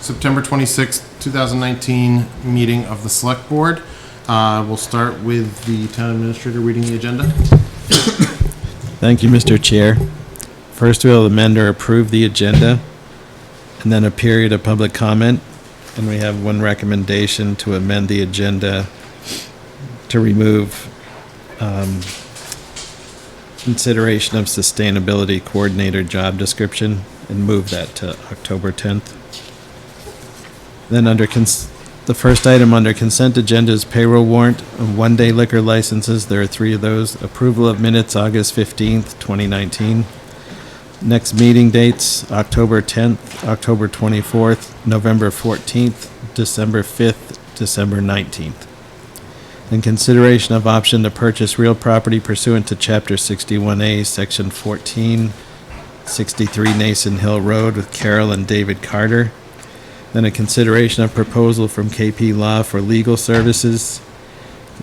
September 26th, 2019 meeting of the Select Board. We'll start with the Town Administrator reading the agenda. Thank you, Mr. Chair. First, we'll amend or approve the agenda, and then a period of public comment. And we have one recommendation to amend the agenda to remove consideration of sustainability coordinator job description and move that to October 10th. Then the first item under consent agenda is payroll warrant of one-day liquor licenses. There are 3 of those. Approval of minutes, August 15th, 2019. Next meeting dates, October 10th, October 24th, November 14th, December 5th, December 19th. In consideration of option to purchase real property pursuant to Chapter 61A, Section 14, 63 Nason Hill Road with Carol and David Carter. Then a consideration of proposal from KP Law for legal services.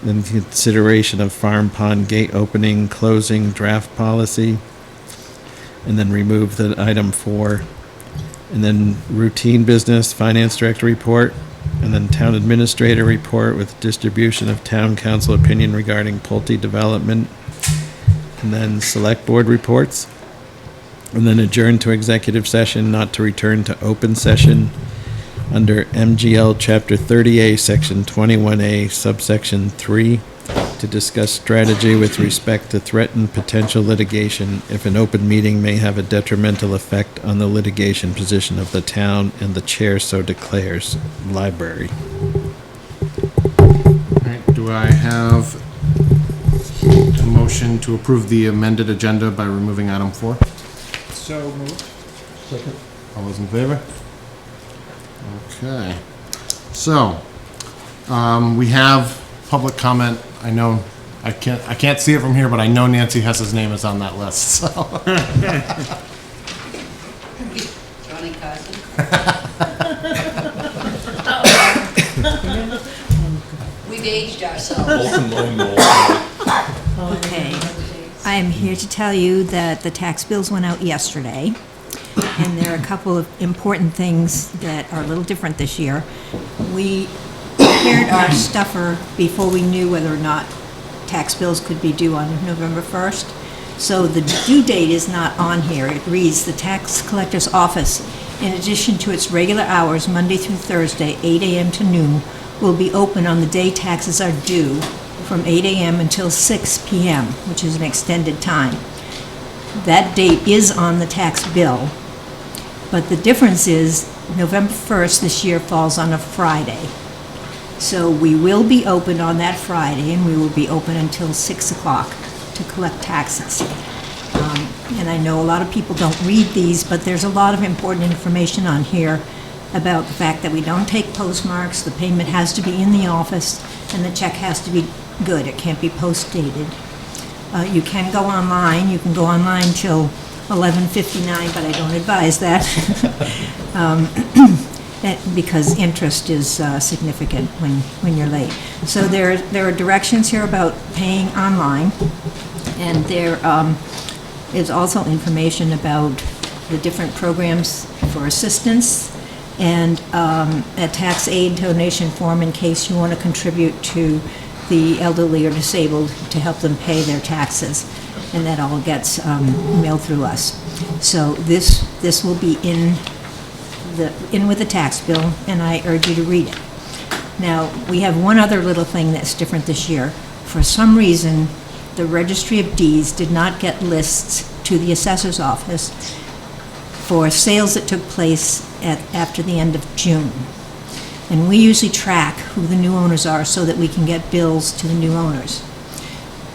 Then consideration of Farm Pond Gate opening, closing, draft policy. And then remove the item 4. And then routine business, finance director report. And then town administrator report with distribution of town council opinion regarding Pulte development. And then select board reports. And then adjourn to executive session, not to return to open session under MGL Chapter 30A, Section 21A, subsection 3, to discuss strategy with respect to threatened potential litigation if an open meeting may have a detrimental effect on the litigation position of the town and the chair so declares. Library. All right, do I have a motion to approve the amended agenda by removing item 4? So moved. Second. All those in favor? Okay. So, we have public comment. I know I can't see it from here, but I know Nancy Hess's name is on that list. So. Johnny Carson. We've aged ourselves. Okay. I am here to tell you that the tax bills went out yesterday, and there are a couple of important things that are a little different this year. We prepared our stuffer before we knew whether or not tax bills could be due on November 1st. So the due date is not on here. It reads, the tax collector's office, in addition to its regular hours, Monday through Thursday, 8 a.m. to noon, will be open on the day taxes are due from 8 a.m. until 6 p.m., which is an extended time. That date is on the tax bill, but the difference is November 1st this year falls on a Friday. So we will be open on that Friday, and we will be open until 6 o'clock to collect taxes. And I know a lot of people don't read these, but there's a lot of important information on here about the fact that we don't take postmarks, the payment has to be in the office, and the check has to be good. It can't be post-dated. You can go online. You can go online till 11:59, but I don't advise that. Because interest is significant when you're late. So there are directions here about paying online, and there is also information about the different programs for assistance and a tax aid donation form in case you want to contribute to the elderly or disabled to help them pay their taxes, and that all gets mailed through us. So this will be in with the tax bill, and I urge you to read it. Now, we have one other little thing that's different this year. For some reason, the Registry of Deeds did not get lists to the assessor's office for sales that took place after the end of June. And we usually track who the new owners are so that we can get bills to the new owners.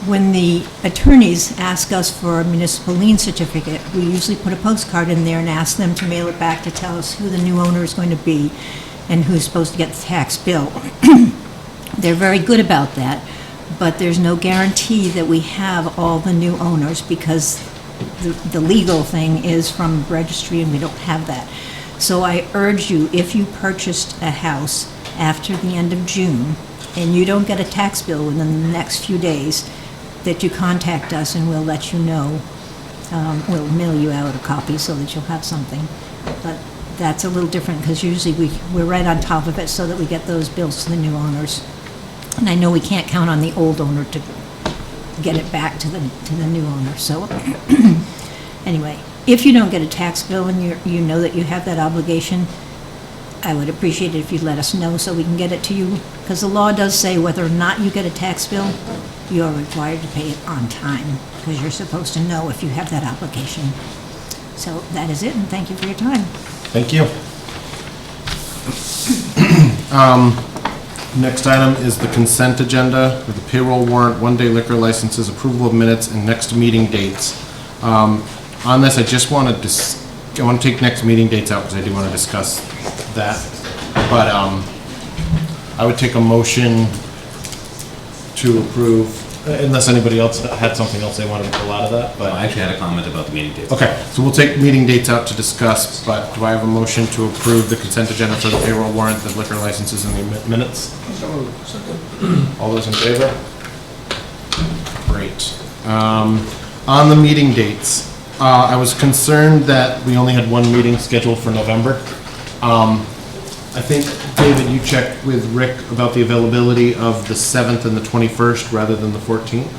When the attorneys ask us for a municipal lien certificate, we usually put a postcard in there and ask them to mail it back to tell us who the new owner is going to be and who's supposed to get the tax bill. They're very good about that, but there's no guarantee that we have all the new owners because the legal thing is from registry and we don't have that. So I urge you, if you purchased a house after the end of June and you don't get a tax bill within the next few days, that you contact us and we'll let you know. We'll mail you out a copy so that you'll have something. But that's a little different because usually we're right on top of it so that we get those bills to the new owners. And I know we can't count on the old owner to get it back to the new owner, so anyway, if you don't get a tax bill and you know that you have that obligation, I would appreciate it if you'd let us know so we can get it to you, because the law does say whether or not you get a tax bill, you are required to pay it on time, because you're supposed to know if you have that obligation. So that is it, and thank you for your time. Thank you. Next item is the consent agenda with the payroll warrant, one-day liquor licenses, approval of minutes, and next meeting dates. On this, I just want to I want to take next meeting dates out because I do want to discuss that. But I would take a motion to approve, unless anybody else had something else they wanted to pull out of that. But I actually had a comment about the meeting dates. okay, so we'll take meeting dates out to discuss, but do I have a motion to approve the consent agenda for the payroll warrant, the liquor licenses, and the minutes? All those in favor? Great. On the meeting dates, I was concerned that we only had one meeting scheduled for November. I think, David, you checked with Rick about the availability of the 7th and the 21st rather than the 14th?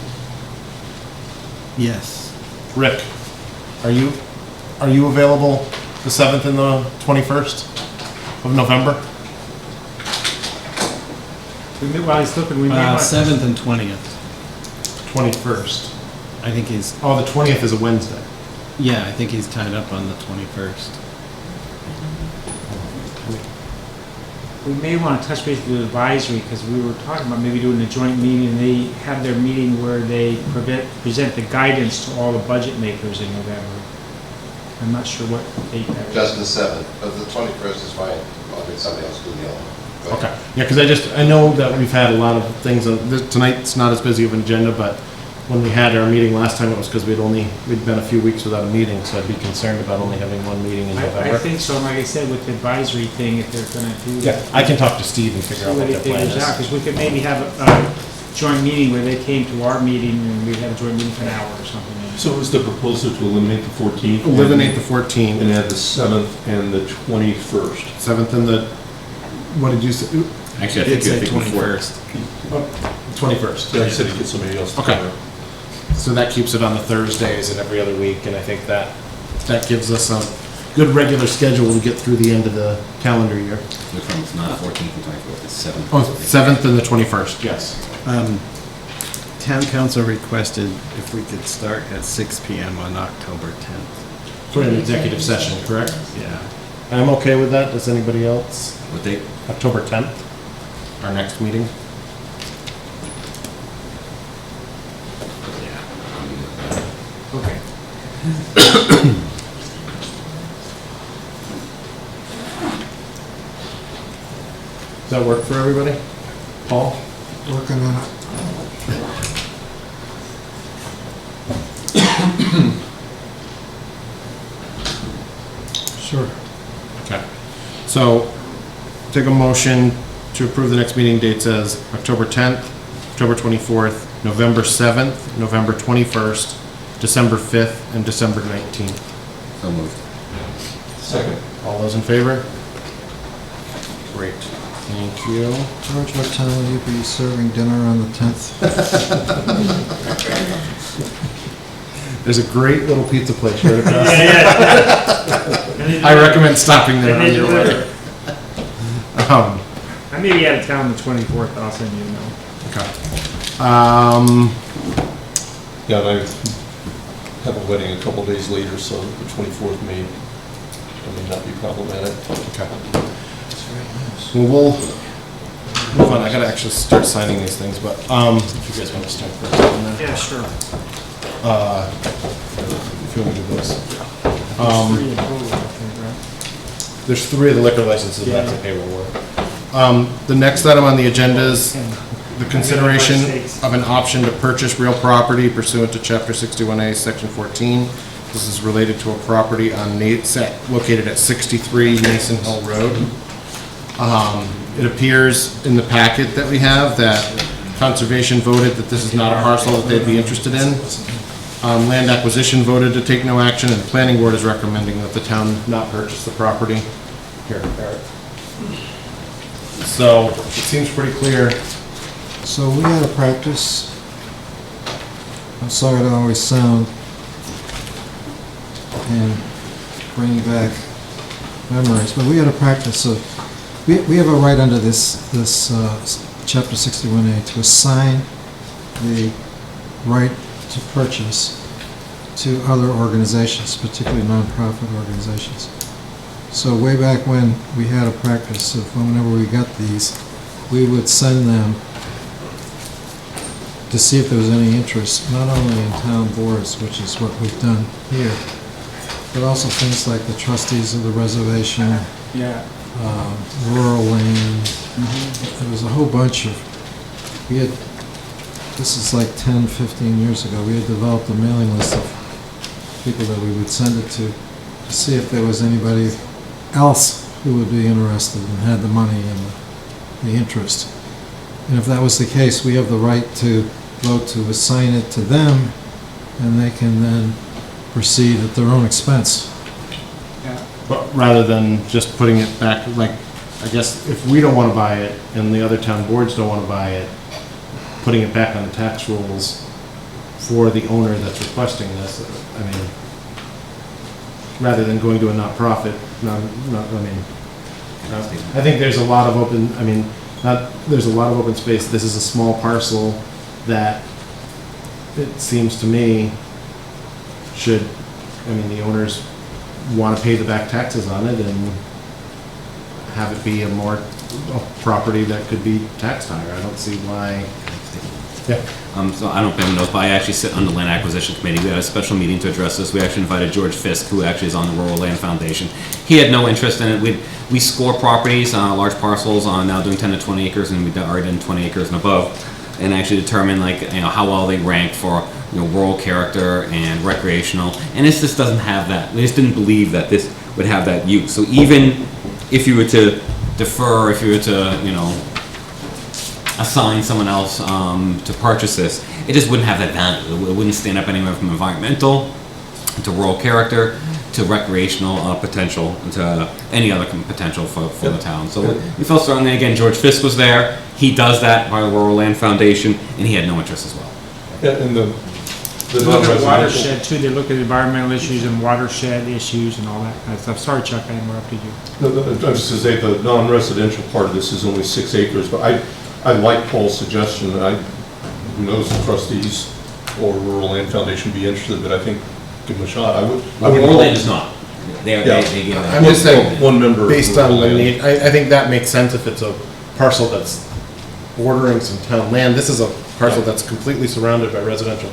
Yes. Rick, are you available the 7th and the 21st of November? While he's looking, we may want... 7th and 20th. 21st. I think he's, Oh, the 20th is a Wednesday. yeah, I think he's tied up on the 21st. We may want to touch base with the advisory, because we were talking about maybe doing a joint meeting, and they have their meeting where they present the guidance to all the budget makers in November. I'm not sure what date that is. Just the 7th, but the 21st is fine. I'll get somebody else to do the other one. Okay. Yeah, because I know that we've had a lot of things. Tonight's not as busy of an agenda, but when we had our meeting last time, it was because we'd been a few weeks without a meeting, so I'd be concerned about only having one meeting in November. I think so, and like I said, with the advisory thing, if they're going to do Yeah, that. I can talk to Steve and figure See out what what he their plan figures out, is. because we could maybe have a joint meeting where they came to our meeting, and we'd have a joint meeting for an hour or something. So is the proposal to eliminate the 14th? Eliminate the And 14th, add the 7th and the 21st? 7th and the, what did you say? Actually, I Did think you're say thinking 21st. 21st. Yeah, I said to get somebody else to Okay. cover. So that keeps it on the Thursdays and every other week, and I think that gives us a good regular schedule to get through the end of the calendar year. Which one's not 14th and 24th, it's 7th. Oh, 7th and the 21st, yes. Town council requested if we could start at 6 PM on October 10th. For an executive session, correct? Yeah. I'm okay with that. Does anybody else? What date? October 10th, our next meeting. Yeah. I'm good with that. Okay. Does that work for everybody? Paul? Working on it. Sure. Okay. So, take a motion to approve the next meeting dates as October 10th, October 24th, November 7th, November 21st, December 5th, and December 19th. So moved. Second. All those in favor? Great. Thank you. George, what time will you be serving dinner on the 10th? There's a great little pizza place right across. I recommend stopping there on your way. I may be out of town the 24th, I'll send you a note. Okay. Yeah, and I have a wedding a couple days later, so the 24th may not be problematic. Okay. Well, we'll move on. I gotta actually start signing these things, but, if you guys want to start first. and then, Yeah, sure. If you want to do this. There's 3 in total, I think, right? There's 3 of the liquor licenses, that's a payroll warrant. The next item on the agenda is the consideration of an option to purchase real property pursuant to Chapter 61A, Section 14. This is related to a property on located at 63 Mason Hill Road. It appears in the packet that we have that Conservation voted that this is not a parcel that they'd be interested in. Land Acquisition voted to take no action, and the Planning Board is recommending that the town not purchase the property. Here, Eric. So, it seems pretty clear. So we had a practice, I'm sorry to always sound and bring back memories, but we had a practice of, we have a right under this chapter 61A to assign the right to purchase to other organizations, particularly nonprofit organizations. So way back when, we had a practice of whenever we got these, we would send them to see if there was any interest, not only in town boards, which is what we've done here, but also things like the trustees of the reservation, Yeah. rural land. There was a whole bunch of, we had, this is like 10, 15 years ago, we had developed a mailing list of people that we would send it to see if there was anybody else who would be interested and had the money and the interest. And if that was the case, we have the right to vote to assign it to them, and they can then proceed at their own expense. But rather than just putting it back, like, I guess if we don't want to buy it and the other town boards don't want to buy it, putting it back on the tax rolls for the owner that's requesting this, I mean, rather than going to a not-profit, I think there's a lot of open, there's a lot of open space. This is a small parcel that, it seems to me, should, the owners want to pay the back taxes on it and have it be a property that could be taxed higher. I don't see why. Yeah. So I don't know if anyone knows, but I actually sit on the Land Acquisition Committee. We had a special meeting to address this. We actually invited George Fisk, who actually is on the Rural Land Foundation. He had no interest in it. We score properties, large parcels, on now doing 10 to 20 acres, and we've already done 20 acres and above, and actually determine how well they rank for rural character and recreational. And this just doesn't have that. We just didn't believe that this would have that use. So even if you were to defer, if you were to assign someone else to purchase this, it just wouldn't have that value. It wouldn't stand up anywhere from environmental to rural character to recreational potential to any other potential for the town. So we felt strongly. Again, George Fisk was there. He does that by the Rural Land Foundation, and he had no interest as well. Yeah, and the They look at non-residential. watershed too, they look at environmental issues and watershed issues and all that kind of stuff. Sorry, Chuck, I interrupted you. No, I was just to say, the non-residential part of this is only 6 acres, but I like Paul's suggestion. Who knows, the trustees or Rural Land Foundation would be interested, but I think, give them a shot. I would. Rural Land is not. They give that. I'm just saying, One member. based of on Rural the Land. need, I think that makes sense if it's a parcel that's bordering some town land. This is a parcel that's completely surrounded by residential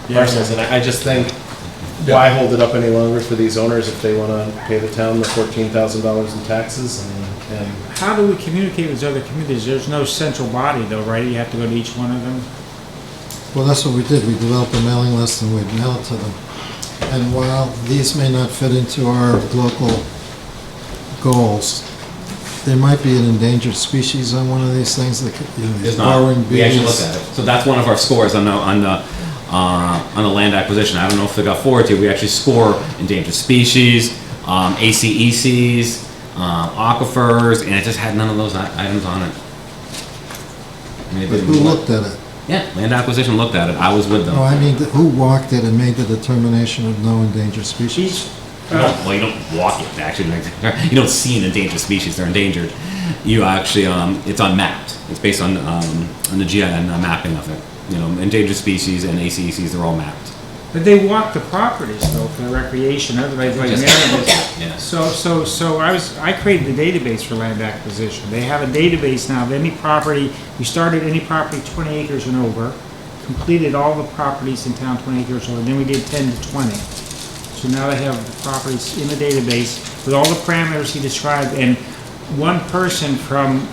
parcels, and I just think, why hold it up any longer for these owners if they want to pay the town the $14,000 in taxes and How do we communicate with other communities? There's no central body though, right? You have to go to each one of them? Well, that's what we did. We developed a mailing list and we'd mail it to them. And while these may not fit into our local goals, there might be an endangered species on one of these things that could, There's these not. burrowing We actually beetles. looked at it. So that's one of our scores on the land acquisition. I don't know if they got forward to. We actually score endangered species, ACECs, aquifers, and it just had none of those items on it. But who looked at it? Yeah, land acquisition looked at it. I was with them. No, I mean, who walked it and made the determination of no endangered species? You don't walk it, actually. You don't see an endangered species. They're endangered. You actually, it's unmapped. It's based on the GIN mapping of it. Endangered species and ACECs, they're all mapped. But they walk the properties though for recreation, otherwise like Just- Marion Yeah. So I created a database for land acquisition. They have a database now of any property, we started any property 20 acres and over, completed all the properties in town 20 acres or over, then we did 10 to 20. So now they have the properties in the database with all the parameters he described, and one person from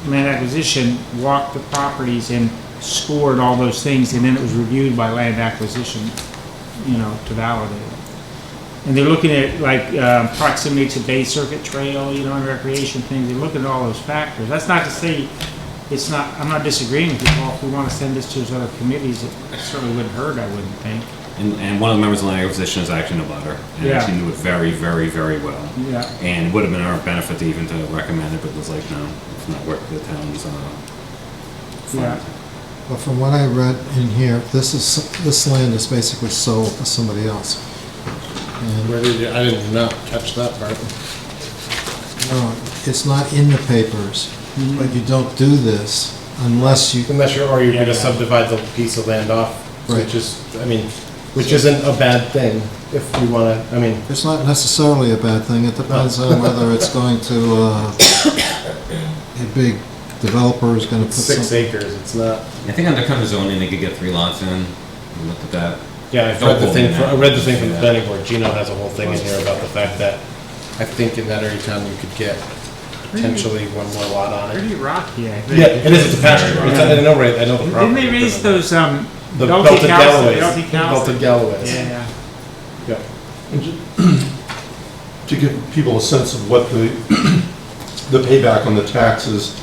land acquisition walked the properties and scored all those things, and then it was reviewed by land acquisition, to validate it. And they're looking at like proximity to Bay Circuit Trail, and recreation things. They look at all those factors. That's not to say it's not. I'm not disagreeing with you, Paul. If we want to send this to those other committees, it certainly wouldn't hurt. I wouldn't think. And one of the members of the land acquisition is actually in a butter, and Yeah. actually knew it very, very, very well. Yeah. And it would have been our benefit to even to recommend it, but it was like, no, it's not worth the town's, Yeah. fund. But from what I read in here, this land is basically sold to somebody else. And, Where did you, I did not catch that part. no, it's not in the papers, but you don't do this unless you, Unless you're, or you're gonna Yeah. subdivide the piece of land off, Right. which is, I mean, which isn't a bad thing if we wanna, I mean, it's not necessarily a bad thing. It depends on whether it's going to, a big developer is gonna put 6 some. acres, it's not. I think under cover zoning, they could get 3 lots in. We looked at that. Yeah, I've Don't read the quote thing, me on I that. read the thing from the Yeah. planning board. Gino has a whole thing in here about the fact that I think in that area town you could get potentially one more lot on it. Pretty rocky, I think. Yeah, it is, it's a pasture. It's, I know, right, I know the property. Didn't they raise those, The Belty belted cows? Galloways. Belty cows? Belted Galloways. Yeah. Yeah. To give people a sense of what the payback on the taxes,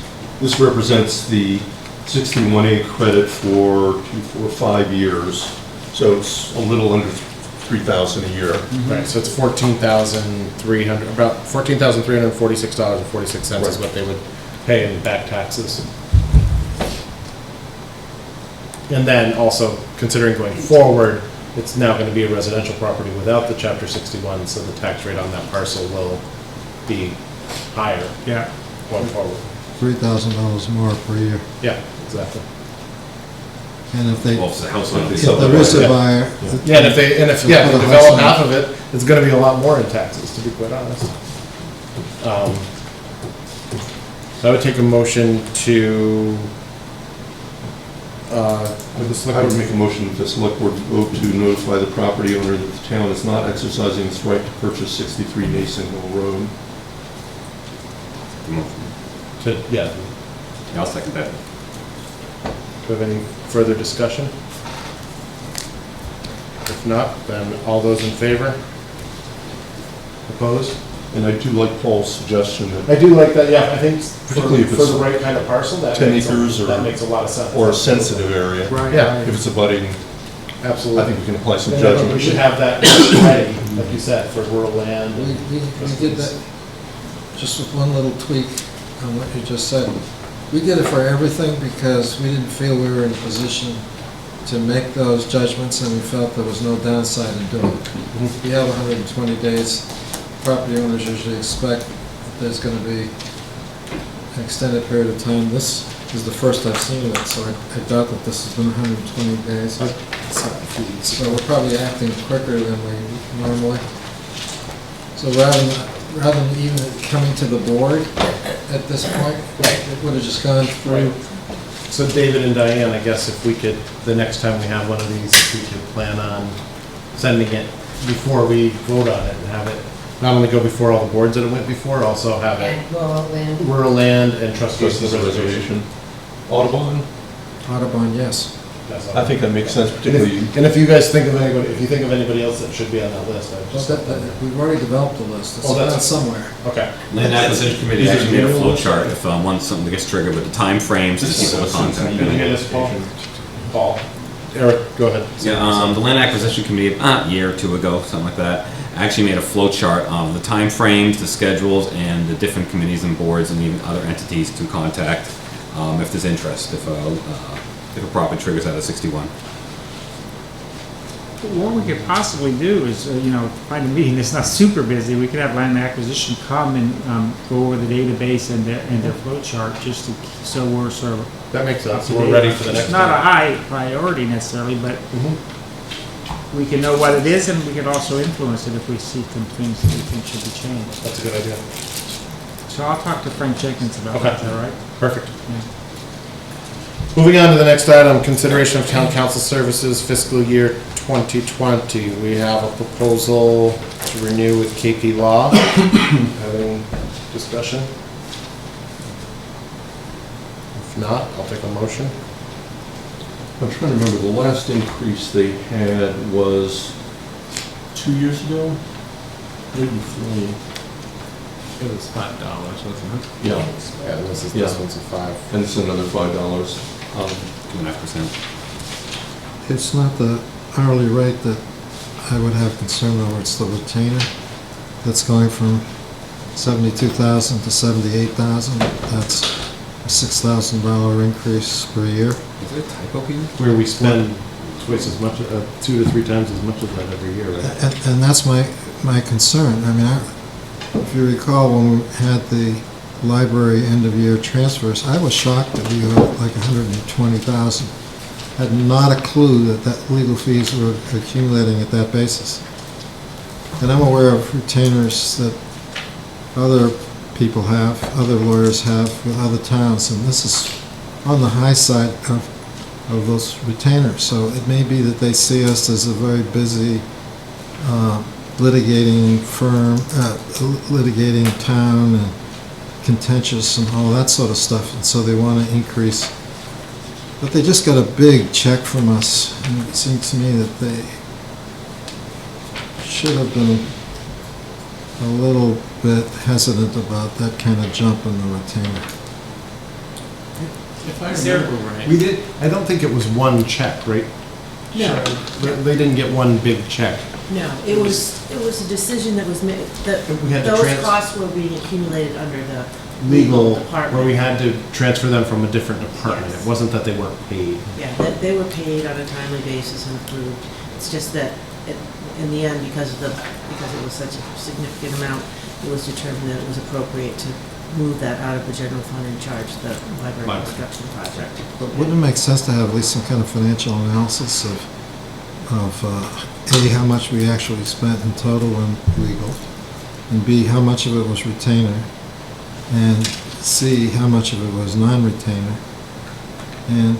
this represents the 61A credit for 2, 4, 5 years. So it's a little under 3,000 a year. Right, so it's $14,300, about $14,346.46 is Right. what they would pay in back taxes. And then also considering going forward, it's now gonna be a residential property without the chapter 61, so the tax rate on that parcel will be higher Yeah. going forward. $3,000 more per year. Yeah, exactly. And if they, Well, if it's a house Like on they it. sell if there is a Yeah. buyer. Yeah, and if they, and if, yeah, if they Put a develop house on half of it, it's gonna be a lot more in taxes, to be quite honest. So I would take a motion to, with the select I would board make a motion that the select board vote to notify the property owner that the town is not exercising its right to purchase 63 Nason Hill Road. to, yeah, Yeah, I'll second that. do we have any further discussion? If not, then all those in favor? Opposed? And I do like Paul's suggestion I that, do like that, yeah, I think for Particularly if for it's the right kind of parcel, that 10 makes, acres or- that makes a lot of sense. or a sensitive area, Right. Yeah. if it's abutting, I Absolutely. think we can apply some And I think judgment. we should have that ready, like you said, for rural land. We did that, just with one little tweak on what you just said. We did it for everything because we didn't feel we were in a position to make those judgments, and we felt there was no downside in doing it. We have 120 days. Property owners usually expect that there's going to be an extended period of time. This is the first I've seen of it, so I doubt that this has been 120 days. So we're probably acting quicker than we normally. So rather than even coming to the board at this point, it would have just gone through. So David and Diane, I guess if we could, the next time we have one of these, we could plan on sending it before we vote on it and have it not only go before all the boards that it went before, also have it And rural land. rural land and trustees Trustees of of the reservation. reservation. Audubon, Audubon, yes. That's all. I think that makes sense, And particularly, and if you guys think of anybody, if you think of anybody else that should be on that list, I'd Well, just. we've already developed a list. It's Oh, that's- around somewhere. Okay. Land acquisition committee actually made a flow chart if once something gets triggered with the time frames, the people to contact. Did you get this, Paul? Paul? Eric, go ahead. Yeah, the land acquisition committee, a year or two ago, something like that, actually made a flow chart of the time frames, the schedules, and the different committees and boards and even other entities to contact if there's interest, if a property triggers out of 61. What we could possibly do is, find a meeting that's not super busy. We could have land acquisition come and go over the database and their flow chart, just to, so we're sort of That makes up sense. to So we're date. ready for the next It's not a one. high priority necessarily, but Mhm. we can know what it is, and we can also influence it if we see some things that we think should be changed. That's a good idea. So I'll talk to Frank Jenkins about Okay. that, is that all right? Perfect. Yeah. Moving on to the next item, consideration of town council services fiscal year 2020. We have a proposal to renew with KP Law. Having discussion? If not, I'll take a motion. I'm trying to remember, the last increase they had was 2 years ago? Maybe 3. It was $5, wasn't it? Yeah, Yeah, this Yeah. one's a 5. and it's another $5. 2.5%. It's not the hourly rate that I would have concern over. It's the retainer that's going from 72,000 to 78,000. That's a $6,000 increase per year. Is there a typo here? Where we spend twice as much, 2 to 3 times as much as that every year, right? And that's my concern. I mean, if you recall, when we had the library end-of-year transfers, I was shocked that we were like 120,000. Had not a clue that legal fees were accumulating at that basis. And I'm aware of retainers that other people have, other lawyers have with other towns, and this is on the high side of those retainers. So it may be that they see us as a very busy litigating firm, litigating town, and contentious and all that sort of stuff, and so they want to increase. But they just got a big check from us, and it seems to me that they should have been a little bit hesitant about that kind of jump in the retainer. If I remember right. We did, I don't think it was one check, right? No. They didn't get one big check. No, it was a decision that was made, that We had to those costs were being accumulated under the Legal, department. where we had to transfer them from a different department. Yes. It wasn't that they weren't paid. Yeah, that they were paid on a timely basis and approved. It's just that in the end, because it was such a significant amount, it was determined that it was appropriate to move that out of the general fund and charge the library construction project. But wouldn't it make sense to have at least some kind of financial analysis of A, how much we actually spent in total on legal, and B, how much of it was retainer, and C, how much of it was non-retainer, and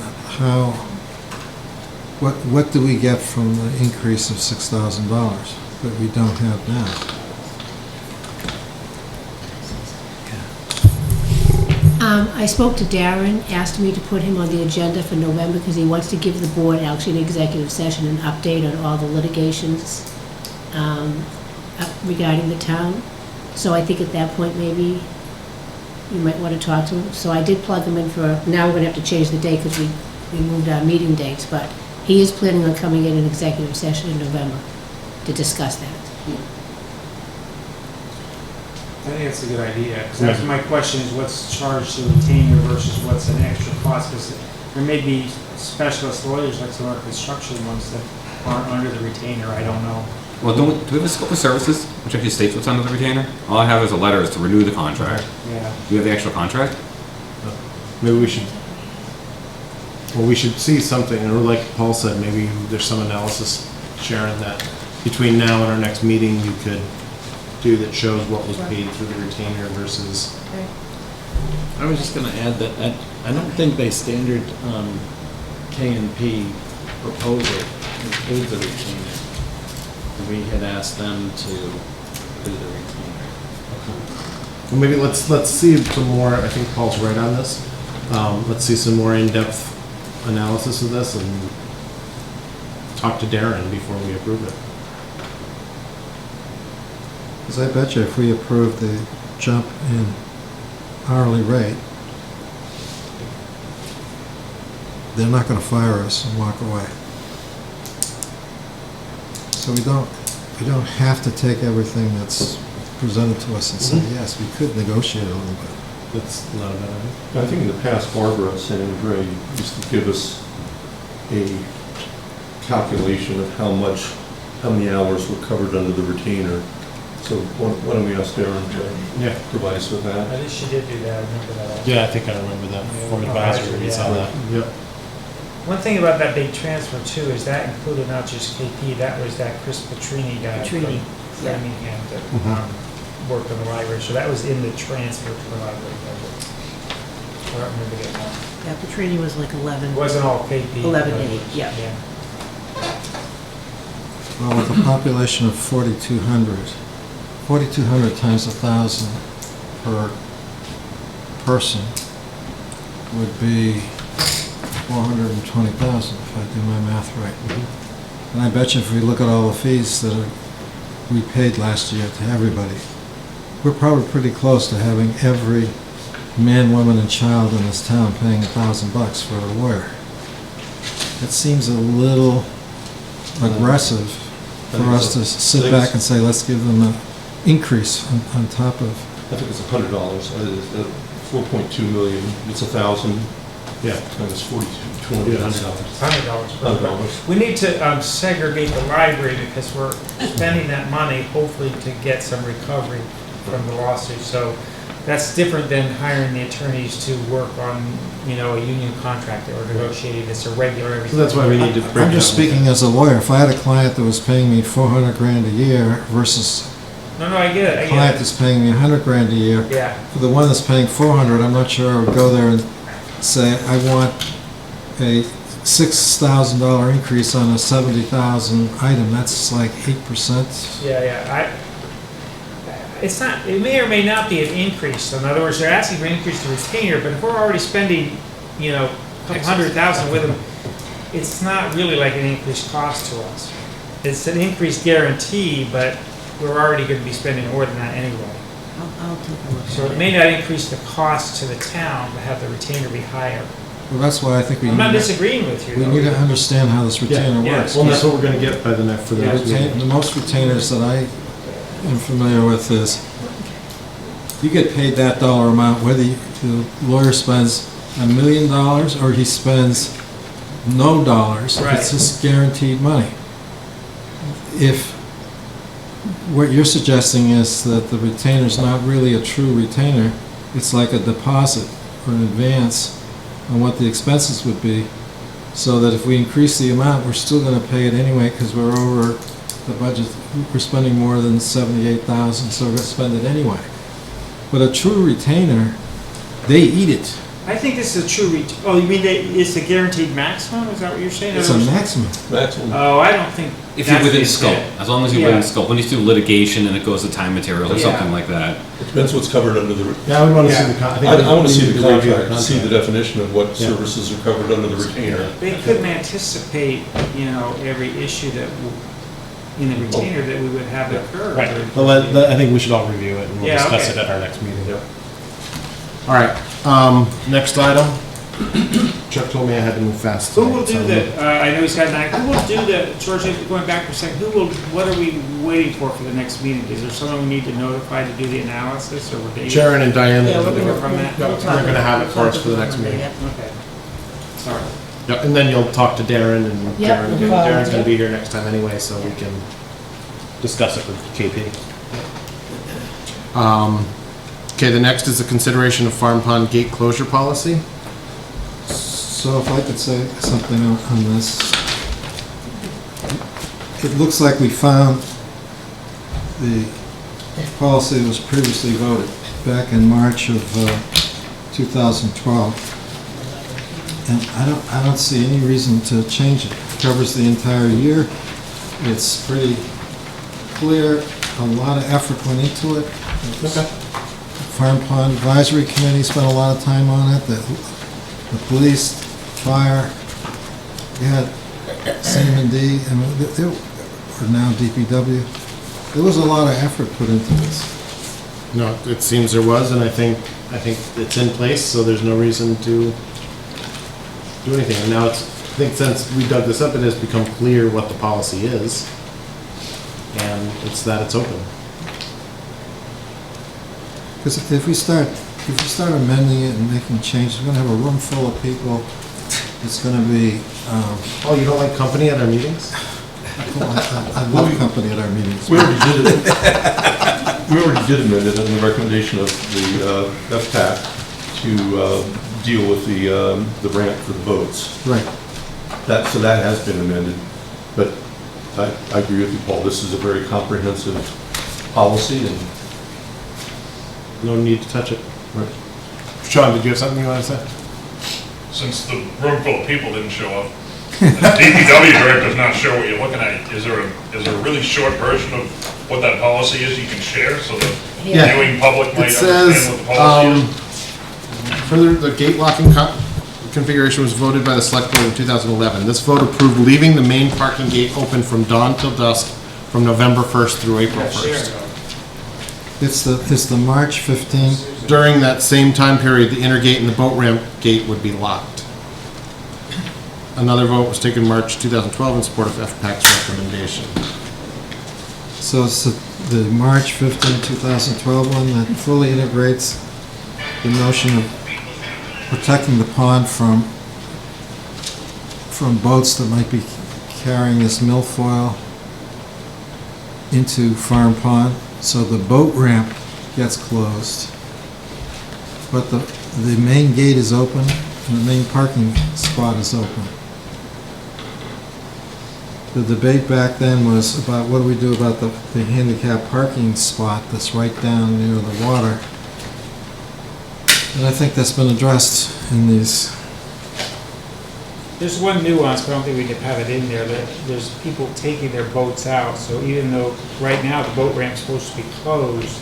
what do we get from the increase of $6,000 that we don't have now? I spoke to Darren, asked me to put him on the agenda for November because he wants to give the board, actually an executive session, an update on all the litigations regarding the town. So I think at that point, maybe you might want to talk to him. So I did plug him in for, now we're going to have to change the date because we moved our meeting dates, but he is planning on coming in an executive session in November to discuss that. I think that's a good idea, because that's my question is what's charged to retainer versus what's an extra cost, because there may be specialist lawyers like some of our construction ones that aren't under the retainer, I don't know. Well, do we have a scope of services, which actually states what's under the retainer? All I have is a letter is to renew the contract. Yeah. Do you have the actual contract? Maybe we should, well, we should see something, or like Paul said, maybe there's some analysis, Sharon, that between now and our next meeting, you could do that shows what was paid through the retainer versus. I was just gonna add that I don't think they standard K&P proposal includes a retainer. We had asked them to do the retainer. Well, maybe let's see some more, I think Paul's right on this. Let's see some more in-depth analysis of this and talk to Darren before we approve it. Because I bet you if we approve the jump in hourly rate, they're not going to fire us and walk away. So we don't have to take everything that's presented to us and say, yes, we could negotiate a little bit. That's not a bad idea. I think in the past, Barbara at San Andre used to give us a calculation of how many hours were covered under the retainer. So why don't we ask Darren to provide us with that? I think she did do that, I remember that. Yeah, I think I remember that from advisory, we saw that. Yep. One thing about that big transfer too is that included not just KP, that was that Chris Petrini guy Petrini, from yeah. Framingham that worked in the library, so that was in the transfer to the library budget. I don't remember that one. Yeah, Petrini was like 11. It wasn't all KP. 11.8, yeah. Well, with a population of 4,200 times 1,000 per person would be 420,000 if I do my math right. And I bet you if we look at all the fees that we paid last year to everybody, we're probably pretty close to having every man, woman, and child in this town paying $1,000 for a lawyer. It seems a little aggressive for us to sit back and say, let's give them an increase on top of. I think it's $100. 4.2 million, it's 1,000 Yeah. times 42, $200. $100. We need to segregate the library because we're spending that money hopefully to get some recovery from the lawsuit. So that's different than hiring the attorneys to work on, you know, a union contract or negotiating this irregular. So that's why we need to break I'm just down. speaking as a lawyer. If I had a client that was paying me $400,000 a year versus No, I get it, a I client get that's paying me $100,000 a year, it. Yeah, for the one that's paying 400, I'm not sure I would go there and say, I want a $6,000 increase on a 70,000 item. That's like 8%. yeah. It's not, it may or may not be an increase. In other words, they're asking for an increase to retainer, but if we're already spending, you know, a couple $100,000 with them, it's not really like an increased cost to us. It's an increased guarantee, but we're already gonna be spending more than that anyway. I'll take a look So at it it. may not increase the cost to the town to have the retainer be higher. Well, that's why I think we I'm not need disagreeing with you. we though. need to understand how this retainer Yeah, works. Well, that's what we're gonna get by the next, for the Yeah. next meeting. The most retainers that I am familiar with is, you get paid that dollar amount, whether the lawyer spends $1 million or he spends no dollars, Right. it's just guaranteed money. If what you're suggesting is that the retainer's not really a true retainer, it's like a deposit or an advance on what the expenses would be, so that if we increase the amount, we're still gonna pay it anyway, because we're over the budget, we're spending more than 78,000, so we're gonna spend it anyway. But a true retainer, they eat it. I think this is a true oh, you mean that it's a guaranteed maximum? Is that what you're saying? It's a maximum. Maximum. Oh, I don't think. If you're that's within the scope, intent. as long as you're Yeah. within scope. When you do litigation and it goes to time materials or Yeah. something like that. It depends what's covered under the, Yeah, I would wanna see Yeah. the, I think. I want to we see need the review contract, see the definition of what Yeah. services are covered under the retainer. They couldn't anticipate, you know, every issue that, in the retainer that we would have occur. Right, I think we should all review it and we'll Yeah, discuss okay. it at our next meeting. Yeah. All right, next item. Chuck told me I had to move fast. Who will tonight, do so- the, I know he's got nine, who will do the, George, going back for a second, what are we waiting for the next meeting? Is there someone we need to notify to do the analysis, or would they? Sharon and Diane. Yeah, we're will do gonna, it. from that? we'll They're talk- gonna have it we'll for us talk for the about next Monday, meeting. yeah. Okay. Sorry. Yep, and then you'll talk to Darren, and Yep, Darren, we'll call Darren's him, gonna yep. be here next time anyway, so we can discuss it with KP. Okay, the next is the consideration of Farm Pond Gate closure policy. So if I could say something on this. It looks like we found the policy that was previously voted back in March of 2012. And I don't see any reason to change it. It covers the entire year. It's pretty clear. A lot of effort went into it. Farm Pond Advisory Committee spent a lot of time on it. The police, fire, we had CM&D, and or now DPW. There was a lot of effort put into this. No, it seems there was, and I think it's in place, so there's no reason to do anything. And now it's, I think since we dug this up, it has become clear what the policy is, and it's that it's open. Because if we start amending it and making changes, we're gonna have a room full of people. It's gonna be, Oh, you don't like company at our meetings? I love company at our meetings. We already did it. We already did amend it on the recommendation of the FPAC to deal with the ramp for the boats. Right. So that has been amended. But I agree with you, Paul. This is a very comprehensive policy, and No need to touch it. Sean, did you have something you wanted to say? Since the room full of people didn't show up, the DPW director does not show what you're looking at. Is there a really short version of what that policy is you can share so the Yeah. viewing public might It says, understand what the policy is? further, the gate locking configuration was voted by the select board in 2011. This vote approved leaving the main parking gate open from dawn till dusk from November 1st through April 1st. It's the March 15th. During that same time period, the inner gate and the boat ramp gate would be locked. another vote was taken March 2012 in support of FPAC's recommendation. So it's the March 15, 2012 one that fully integrates the notion of protecting the pond from boats that might be carrying this milfoil into Farm Pond. So the boat ramp gets closed, but the main gate is open and the main parking spot is open. The debate back then was about what do we do about the handicap parking spot that's right down near the water. And I think that's been addressed in these. There's one nuance, but I don't think we could have it in there, that there's people taking their boats out. So even though right now the boat ramp's supposed to be closed,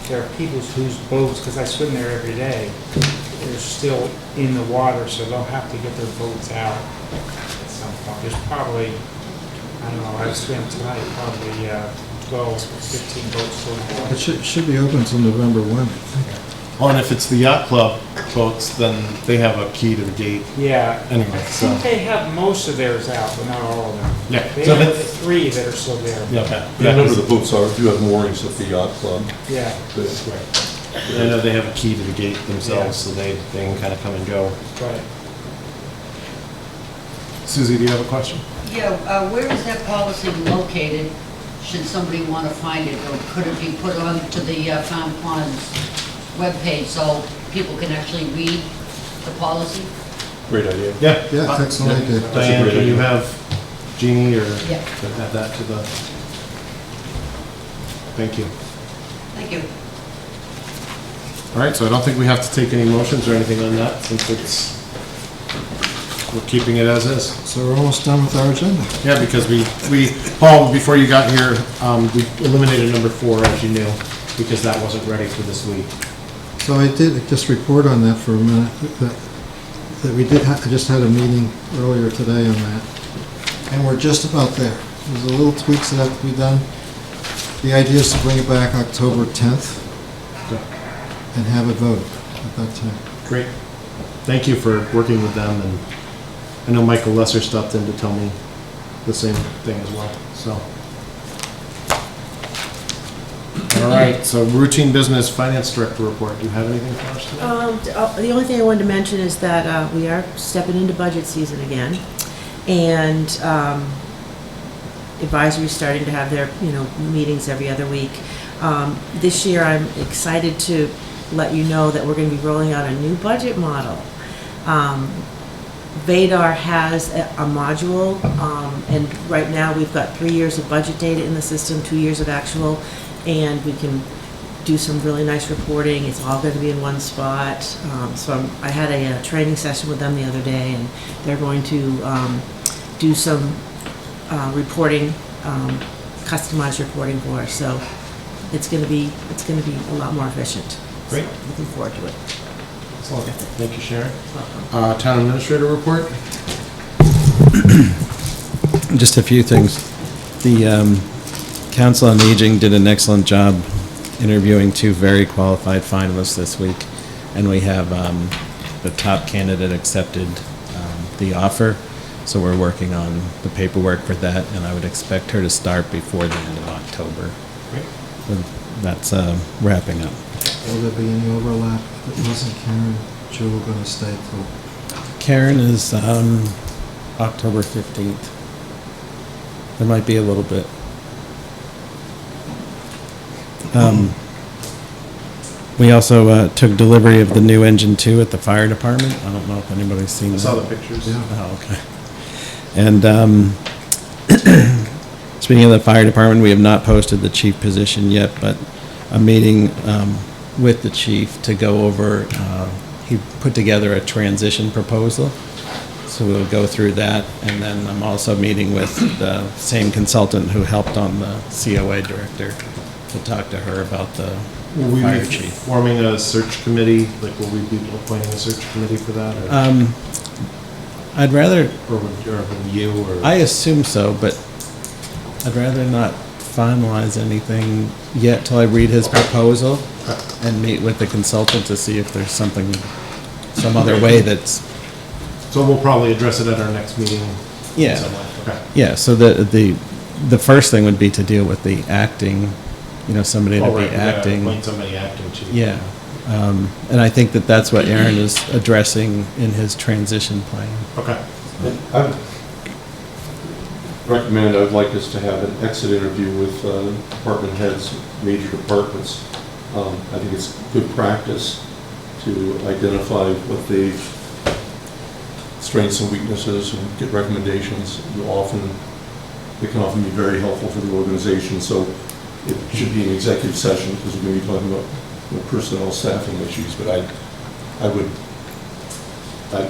there are people whose boats, because I swim there every day, they're still in the water, so they'll have to get their boats out at some point. There's probably, I don't know, I swam tonight, probably 12, 15 boats still in the water. It should be open until November 1. Well, and if it's the yacht club boats, then they have a key to the gate Yeah. anyway, I so. think they have most of theirs out, but not all of them. Yeah. They So have that's- 3 that are still there. Yeah, okay. I remember the boats do have moorings at the yacht club. Yeah. I know they have a key to the gate themselves, so they can kind of come and go. Right. Suzie, do you have a question? Yeah, where is that policy located, should somebody want to find it? Or could it be put on to the Farm Ponds webpage so people can actually read the policy? Great idea. Yeah. Yeah, excellent idea. Diane, great can you idea. have Jeannie or Yeah. add that to the? Thank you. Thank you. All right, so I don't think we have to take any motions or anything on that since we're keeping it as is. So we're almost done with our agenda. Yeah, because Paul, before you got here, we eliminated number 4, as you knew, because that wasn't ready for this week. So I did just report on that for a minute, that we did, I just had a meeting earlier today on that, and we're just about there. There's a little tweaks that have to be done. The idea is to bring it back October 10th and have it voted at that time. Great. Thank you for working with them, and I know Michael Lesser stopped in to tell me the same thing as well, so. All right, so routine business finance director report. Do you have anything for us today? The only thing I wanted to mention is that we are stepping into budget season again, and advisory's starting to have their, meetings every other week. This year, I'm excited to let you know that we're going to be rolling out a new budget model. Vadar has a module, and right now we've got 3 years of budget data in the system, 2 years of actual, and we can do some really nice reporting. It's all going to be in one spot. I had a training session with them the other day, and they're going to do some reporting, customized reporting for us. So it's going to be a lot more efficient. Great. So looking forward to it. Excellent. Thank you, Sharon. Town administrator report? Just a few things. The Council on Aging did an excellent job interviewing 2 very qualified finalists this week, and we have the top candidate accepted the offer, so we're working on the paperwork for that, and I would expect her to start before the end of October. Great. So that's wrapping up. Will there be any overlap? If it wasn't Karen, Jewel going to stay till? Karen is October 15th. There might be a little bit. We also took delivery of the new engine 2 at the fire department. I don't know if anybody's seen I that. saw the pictures. Yeah. Oh, okay. And speaking of the fire department, we have not posted the chief position yet, but a meeting with the chief to go over, he put together a transition proposal. So we'll go through that, and then I'm also meeting with the same consultant who helped on the COA director to talk to her about the Will we fire be chief. forming a search committee? Like, will we be appointing a search committee for that? Or I'd rather, would you, or? I assume so, but I'd rather not finalize anything yet till I read his proposal and meet with the consultant to see if there's some other way that's So we'll probably address it at our next meeting. in Yeah. some way. Okay. Yeah, so the first thing would be to deal with the acting, somebody to Oh, be right, we gotta acting. appoint somebody acting too. Yeah, and I think that that's what Aaron is addressing in his transition plan. Okay. I would recommend, I'd like us to have an exit interview with department heads, major departments. I think it's good practice to identify what they've, strengths and weaknesses, and get recommendations. They can often be very helpful for the organization, so it should be an executive session, because we're going to be talking about personnel staffing issues, but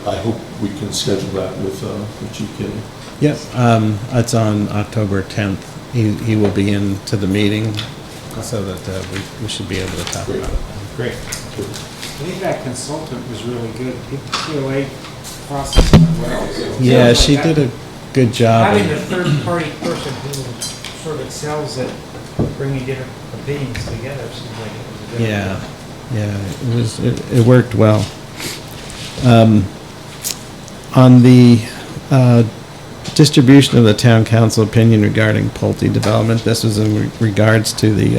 I hope we can schedule that with Chief Kinney. Yep, it's on October 10th. He will be in to the meeting, so that we should be able to talk about it. Great. I think that consultant was really good. PLA processed it well. So it Yeah, sounds she like did that- a good job. Having a third-party person who sort of excels at bringing different opinions together seems like it was a good. Yeah, it worked well. On the distribution of the town council opinion regarding Pulte development, this was in regards to the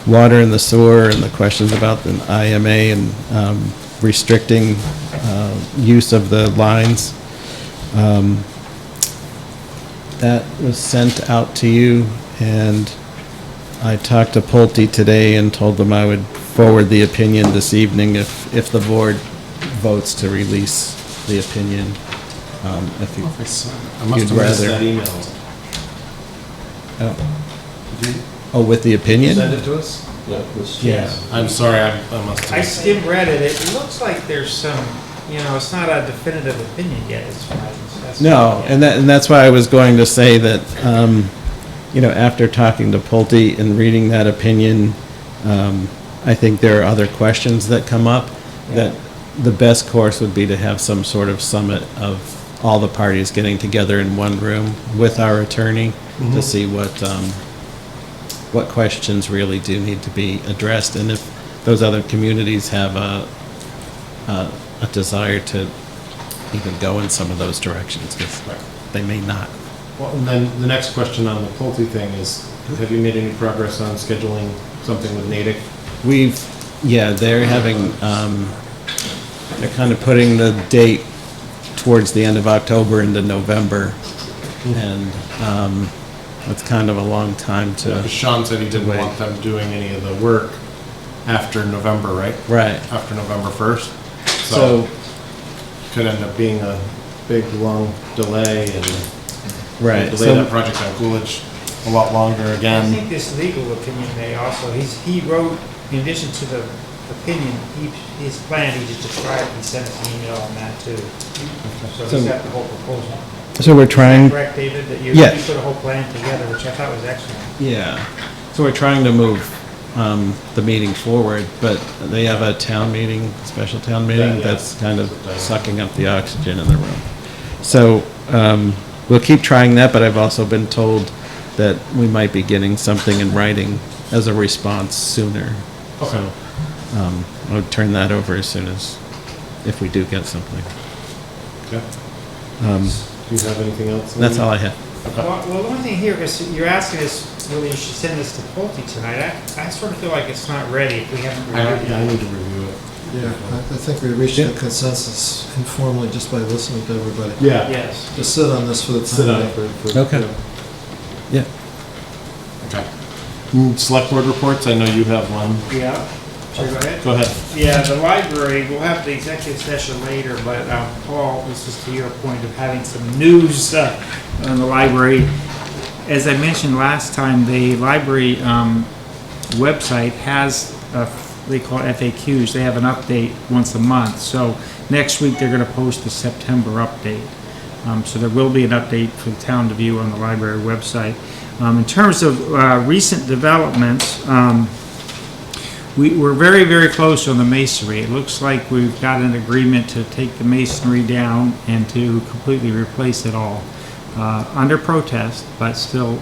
water and the sewer and the questions about the IMA and restricting use of the lines. That was sent out to you, and I talked to Pulte today and told them I would forward the opinion this evening if the board votes to release the opinion. If you, I must have You'd missed rather- that email. oh, with the opinion? Send it to us? Yeah. I'm sorry, I must have. I skim read it. It looks like there's some, it's not a definitive opinion yet as far as assessment. No, and that's why I was going to say that, after talking to Pulte and reading that opinion, I think there are other questions that come up, that the best course would be to have some sort of summit of all the parties getting together in one room with our attorney to see what questions really do need to be addressed, and if those other communities have a desire to even go in some of those directions, because they may not. Well, and then the next question on the Pulte thing is, have you made any progress on scheduling something with Natick? They're having, they're kind of putting the date towards the end of October into November, and it's kind of a long time to. Sean said he didn't wait. want them doing any of the work after November, right? Right. After November 1st. So, Could end up being a big, long delay and right. delay So, that project on Coolidge a lot longer I again. think this legal opinion may also, he wrote, in addition to the opinion, his plan, he just described, he sent us an email on that too. So So- he's got the whole proposal. so we're trying. Correct, David, that you Yes. put a whole plan together, which I thought was excellent. Yeah. So we're trying to move the meeting forward, but they have a town meeting, special town meeting, Yeah. that's kind of sucking up the oxygen in the room. So we'll keep trying that, but I've also been told that we might be getting something in writing as a response sooner. Okay. So I would turn that over as soon as, if we do get something. Okay. Um, Do you have anything else? That's all I have. Well, the one thing here is, you're asking us whether you should send this to Pulte tonight. I sort of feel like it's not ready if we haven't I reviewed it. need to review it. Yeah, I think we reached a consensus informally just by listening to everybody. Yeah. Yes. Just sit on this for the time. Sit on it for. Okay. Yeah. Okay. Select board reports, I know you have one. Yeah. Should I go ahead? Go ahead. Yeah, the library, we'll have the executive session later, but Paul, this is to your point of having some news on the library. As I mentioned last time, the library website has, they call it FAQs, they have an update once a month. So next week, they're going to post the September update. So there will be an update for the town to view on the library website. In terms of recent developments, we're very, very close on the masonry. It looks like we've got an agreement to take the masonry down and to completely replace it all. Under protest, but still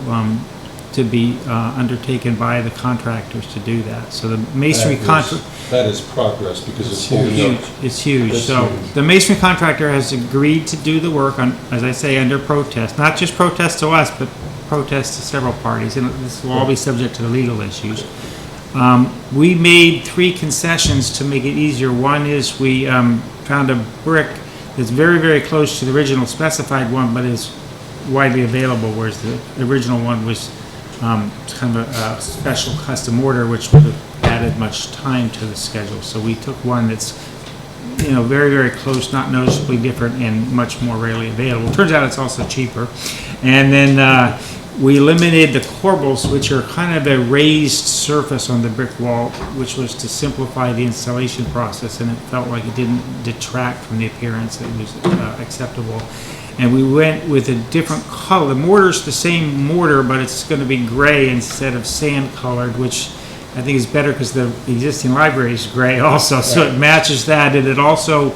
to be undertaken by the contractors to do that. So the masonry contract. That is progress because it's Huge, holding up. it's huge. It's So huge. the masonry contractor has agreed to do the work on, as I say, under protest, not just protest to us, but protest to several parties, and this will all be subject to the legal issues. We made 3 concessions to make it easier. One is we found a brick that's very, very close to the original specified one, but is widely available, whereas the original one was kind of a special custom order, which would have added much time to the schedule. So we took one that's, very, very close, not noticeably different, and much more readily available. Turns out it's also cheaper. And then we eliminated the corbels, which are kind of a raised surface on the brick wall, which was to simplify the installation process, and it felt like it didn't detract from the appearance. It was acceptable. And we went with a different color. The mortar's the same mortar, but it's going to be gray instead of sand colored, which I think is better because the existing library is gray also, so it matches that, and it also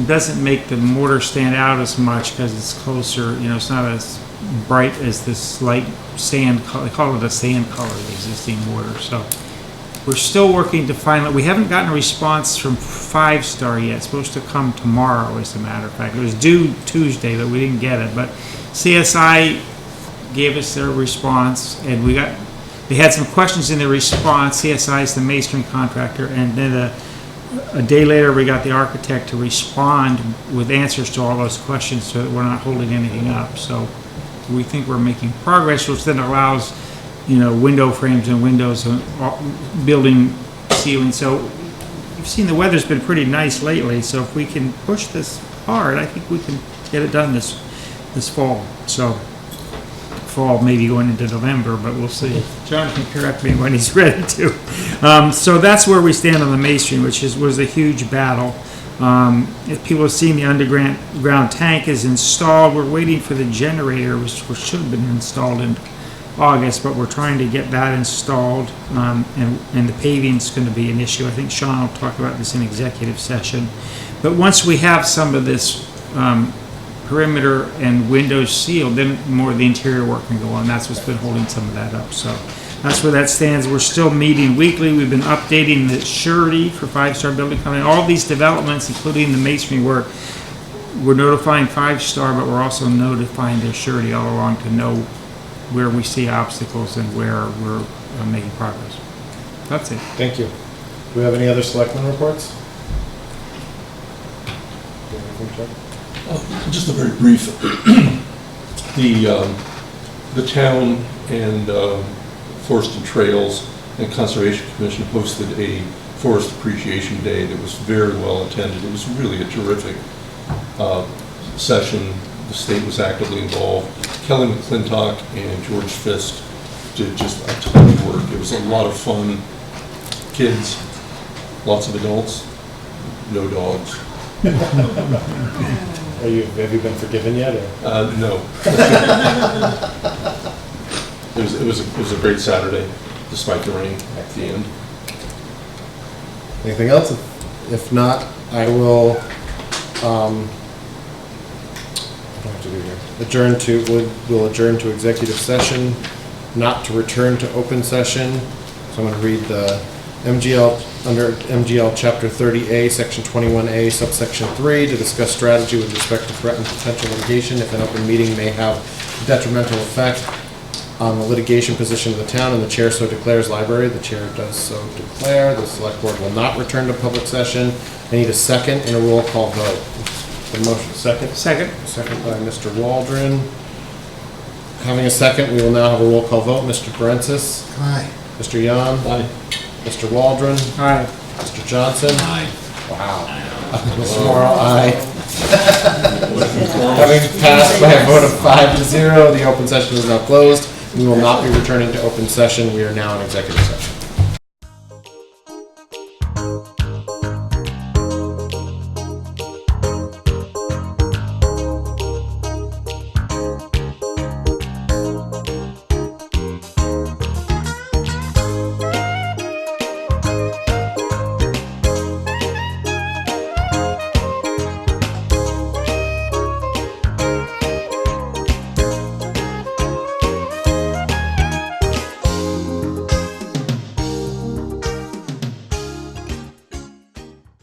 doesn't make the mortar stand out as much because it's closer, it's not as bright as this light sand color. They call it a sand color, the existing mortar. So we're still working to find, we haven't gotten a response from 5 Star yet. It's supposed to come tomorrow, as a matter of fact. It was due Tuesday, but we didn't get it. But CSI gave us their response, and they had some questions in the response. CSI is the masonry contractor, and then a day later we got the architect to respond with answers to all those questions so that we're not holding anything up. So we think we're making progress, which then allows, window frames and windows and building ceiling. So you've seen the weather's been pretty nice lately, so if we can push this hard, I think we can get it done this fall. So fall, maybe going into November, but we'll see. John can correct me when he's ready to. So that's where we stand on the masonry, which was a huge battle. If people have seen, the underground tank is installed. We're waiting for the generator, which should have been installed in August, but we're trying to get that installed, and the paving's going to be an issue. I think Sean will talk about this in executive session. But once we have some of this perimeter and windows sealed, then more of the interior work can go on. That's what's been holding some of that up. So that's where that stands. We're still meeting weekly. We've been updating the surety for 5 Star Building Company. All these developments, including the masonry work, we're notifying 5 Star, but we're also notifying their surety all along to know where we see obstacles and where we're making progress. That's it. Thank you. Do we have any other selectmen reports? Just a very brief. The town and Forest and Trails and Conservation Commission hosted a Forest Appreciation Day that was very well attended. It was really a terrific session. The state was actively involved. Kelly McClintock and George Fisk did just a ton of work. It was a lot of fun. Kids, lots of adults, no dogs. Have you been forgiven yet? Or? No. It was a great Saturday, despite the rain at the end. Anything else? If not, I will, what do I have to do here? We'll adjourn to executive session, not to return to open session. So I'm going to read the under MGL Chapter 30A, Section 21A, Subsection 3, to discuss strategy with respect to threatened potential litigation if an open meeting may have detrimental effect on the litigation position of the town, and the chair so declares. Library, the chair does so declare. The select board will not return to public session. I need a second and a roll call vote. The motion, second? Second. Second by Mr. Waldron. Having a second, we will now have a roll call vote. Mr. Parensis? Aye. Mr. Yan? Aye. Mr. Waldron? Aye. Mr. Johnson? Aye. Wow. Mr. Morrow, aye. Having passed by a vote of 5-0, the open session is now closed. We will not be returning to open session. We are now in executive session.